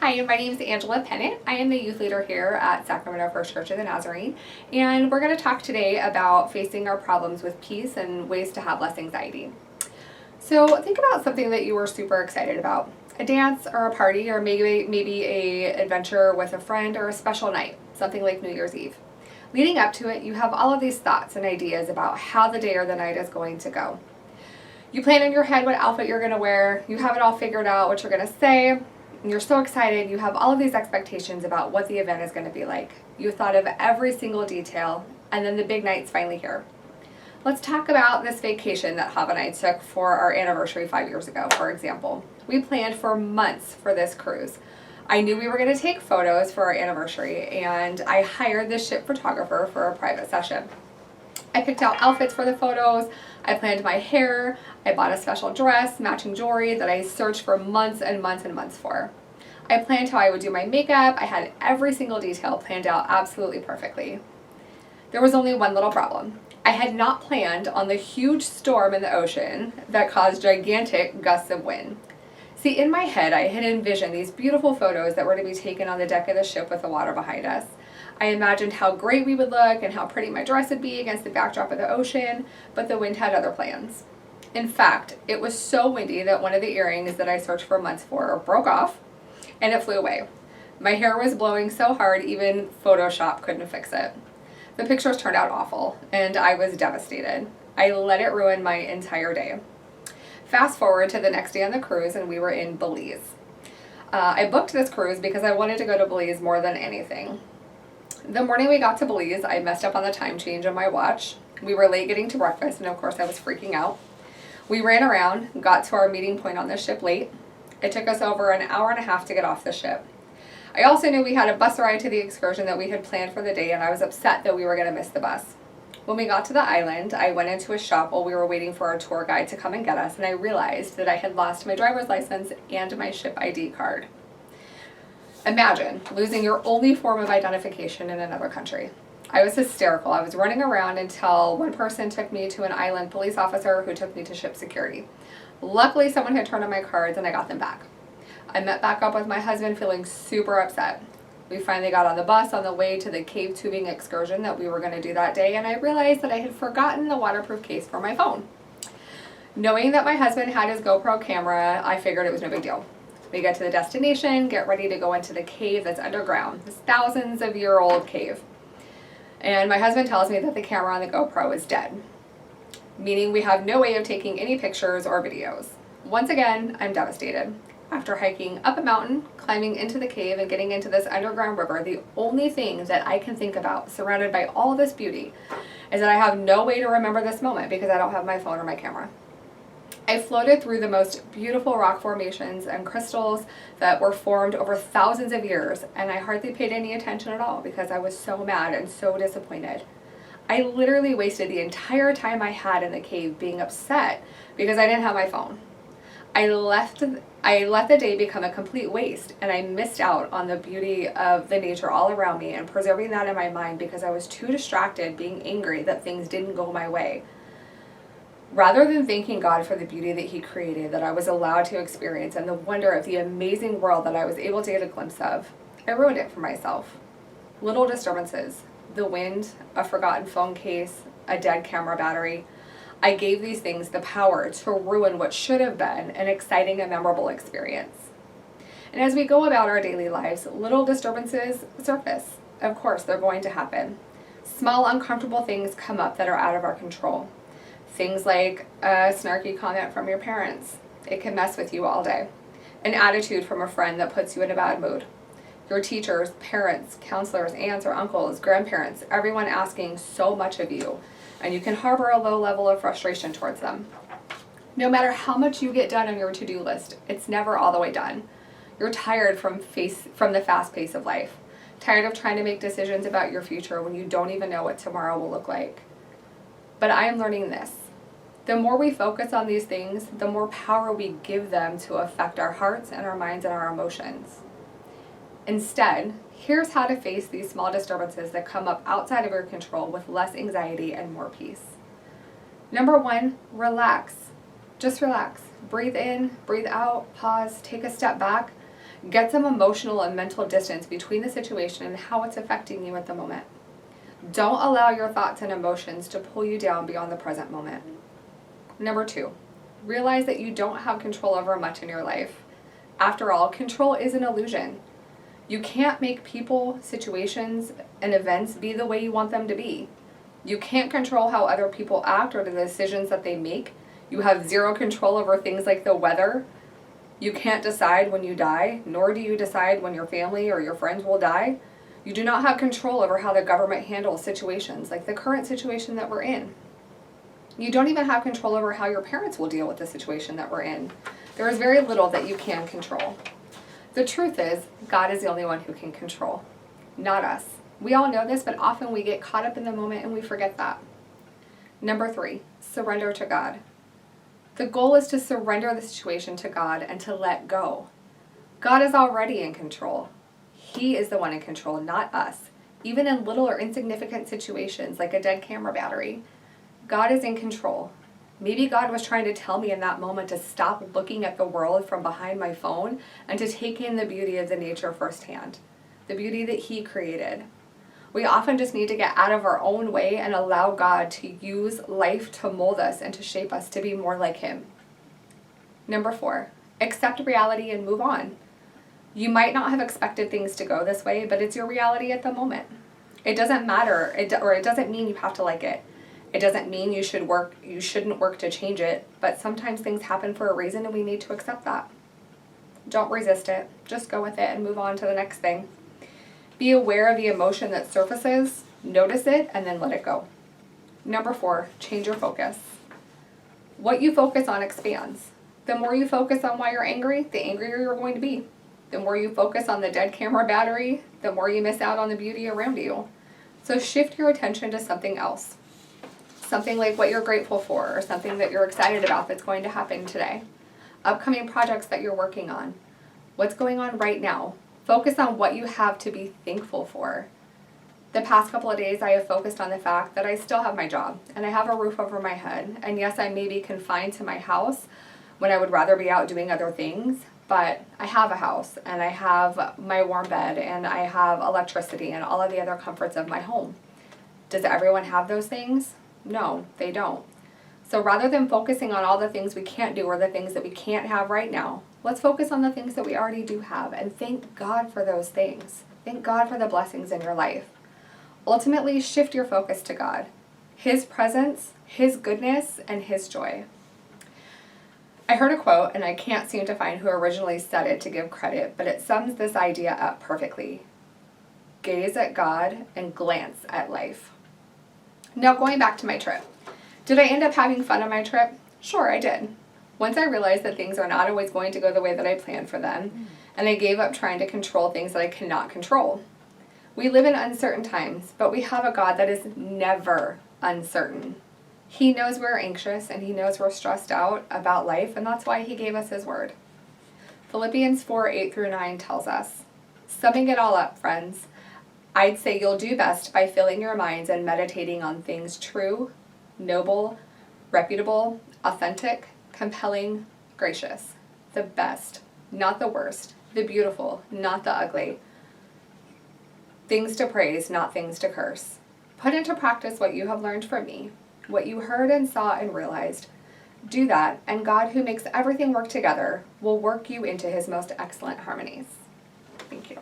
Hi, my name is Angela Pennant. I am the youth leader here at Sacramento First Church of the Nazarene, and we're going to talk today about facing our problems with peace and ways to have less anxiety. So think about something that you were super excited about. A dance or a party, or maybe a adventure with a friend, or a special night, something like New Year's Eve. Leading up to it, you have all of these thoughts and ideas about how the day or the night is going to go. You plan in your head what outfit you're going to wear, you have it all figured out what you're going to say, and you're so excited, you have all of these expectations about what the event is going to be like. You thought of every single detail, and then the big night's finally here. Let's talk about this vacation that Hav and I took for our anniversary 5 years ago, for example. We planned for months for this cruise. I knew we were going to take photos for our anniversary, and I hired this ship photographer for a private session. I picked out outfits for the photos, I planned my hair, I bought a special dress, matching jewelry that I searched for months and months and months for. I planned how I would do my makeup, I had every single detail planned out absolutely perfectly. There was only one little problem. I had not planned on the huge storm in the ocean that caused gigantic gusts of wind. See, in my head, I had envisioned these beautiful photos that were to be taken on the deck of the ship with the water behind us. I imagined how great we would look and how pretty my dress would be against the backdrop of the ocean, but the wind had other plans. In fact, it was so windy that one of the earrings that I searched for months for broke off, and it flew away. My hair was blowing so hard, even Photoshop couldn't fix it. The pictures turned out awful, and I was devastated. I let it ruin my entire day. Fast forward to the next day on the cruise, and we were in Belize. I booked this cruise because I wanted to go to Belize more than anything. The morning we got to Belize, I messed up on the time change on my watch. We were late getting to breakfast, and of course I was freaking out. We ran around, got to our meeting point on the ship late. It took us over an hour and a half to get off the ship. I also knew we had a bus ride to the excursion that we had planned for the day, and I was upset that we were going to miss the bus. When we got to the island, I went into a shop while we were waiting for our tour guide to come and get us, and I realized that I had lost my driver's license and my ship ID card. Imagine losing your only form of identification in another country. I was hysterical. I was running around until one person took me to an island police officer who took me to ship security. Luckily, someone had turned in my cards and I got them back. I met back up with my husband feeling super upset. We finally got on the bus on the way to the cave tubing excursion that we were going to do that day, and I realized that I had forgotten the waterproof case for my phone. Knowing that my husband had his GoPro camera, I figured it was no big deal. We get to the destination, get ready to go into the cave that's underground, this thousands of year old cave. And my husband tells me that the camera on the GoPro is dead, meaning we have no way of taking any pictures or videos. Once again, I'm devastated. After hiking up a mountain, climbing into the cave, and getting into this underground river, the only thing that I can think about, surrounded by all this beauty, is that I have no way to remember this moment because I don't have my phone or my camera. I floated through the most beautiful rock formations and crystals that were formed over thousands of years, and I hardly paid any attention at all because I was so mad and so disappointed. I literally wasted the entire time I had in the cave being upset because I didn't have my phone. I let the day become a complete waste, and I missed out on the beauty of the nature all around me and preserving that in my mind because I was too distracted being angry that things didn't go my way. Rather than thanking God for the beauty that He created, that I was allowed to experience, and the wonder of the amazing world that I was able to get a glimpse of, I ruined it for myself. Little disturbances, the wind, a forgotten phone case, a dead camera battery. I gave these things the power to ruin what should have been an exciting and memorable experience. And as we go about our daily lives, little disturbances surface. Of course, they're going to happen. Small, uncomfortable things come up that are out of our control. Things like a snarky comment from your parents. It can mess with you all day. An attitude from a friend that puts you in a bad mood. Your teachers, parents, counselors, aunts or uncles, grandparents, everyone asking so much of you, and you can harbor a low level of frustration towards them. No matter how much you get done on your to-do list, it's never all the way done. You're tired from the fast pace of life. Tired of trying to make decisions about your future when you don't even know what tomorrow will look like. But I am learning this. The more we focus on these things, the more power we give them to affect our hearts and our minds and our emotions. Instead, here's how to face these small disturbances that come up outside of your control with less anxiety and more peace. Number 1, relax. Just relax. Breathe in, breathe out, pause, take a step back. Get some emotional and mental distance between the situation and how it's affecting you at the moment. Don't allow your thoughts and emotions to pull you down beyond the present moment. Number 2, realize that you don't have control over much in your life. After all, control is an illusion. You can't make people, situations, and events be the way you want them to be. You can't control how other people act or the decisions that they make. You have zero control over things like the weather. You can't decide when you die, nor do you decide when your family or your friends will die. You do not have control over how the government handles situations like the current situation that we're in. You don't even have control over how your parents will deal with the situation that we're in. There is very little that you can control. The truth is, God is the only one who can control, not us. We all know this, but often we get caught up in the moment and we forget that. Number 3, surrender to God. The goal is to surrender the situation to God and to let go. God is already in control. He is the one in control, not us. Even in little or insignificant situations like a dead camera battery, God is in control. Maybe God was trying to tell me in that moment to stop looking at the world from behind my phone and to take in the beauty of the nature firsthand, the beauty that He created. We often just need to get out of our own way and allow God to use life to mold us and to shape us to be more like Him. Number 4, accept reality and move on. You might not have expected things to go this way, but it's your reality at the moment. It doesn't matter, it doesn't mean you have to like it. It doesn't mean you shouldn't work to change it, but sometimes things happen for a reason and we need to accept that. Don't resist it. Just go with it and move on to the next thing. Be aware of the emotion that surfaces, notice it, and then let it go. Number 4, change your focus. What you focus on expands. The more you focus on why you're angry, the angrier you're going to be. The more you focus on the dead camera battery, the more you miss out on the beauty around you. So shift your attention to something else. Something like what you're grateful for, or something that you're excited about that's going to happen today. Upcoming projects that you're working on. What's going on right now? Focus on what you have to be thankful for. The past couple of days I have focused on the fact that I still have my job, and I have a roof over my head, and yes, I may be confined to my house when I would rather be out doing other things, but I have a house, and I have my warm bed, and I have electricity, and all of the other comforts of my home. Does everyone have those things? No, they don't. So rather than focusing on all the things we can't do or the things that we can't have right now, let's focus on the things that we already do have and thank God for those things. Thank God for the blessings in your life. Ultimately, shift your focus to God, His presence, His goodness, and His joy. I heard a quote, and I can't seem to find who originally said it to give credit, but it sums this idea up perfectly. Gaze at God and glance at life. Now, going back to my trip. Did I end up having fun on my trip? Sure, I did. Once I realized that things are not always going to go the way that I planned for them, and I gave up trying to control things that I cannot control. We live in uncertain times, but we have a God that is never uncertain. He knows we're anxious, and He knows we're stressed out about life, and that's why He gave us His word. Philippians 4:8-9 tells us, summing it all up, friends, I'd say you'll do best by filling your minds and meditating on things true, noble, reputable, authentic, compelling, gracious. The best, not the worst. The beautiful, not the ugly. Things to praise, not things to curse. Put into practice what you have learned from me, what you heard and saw and realized. Do that, and God, who makes everything work together, will work you into His most excellent harmonies. Thank you.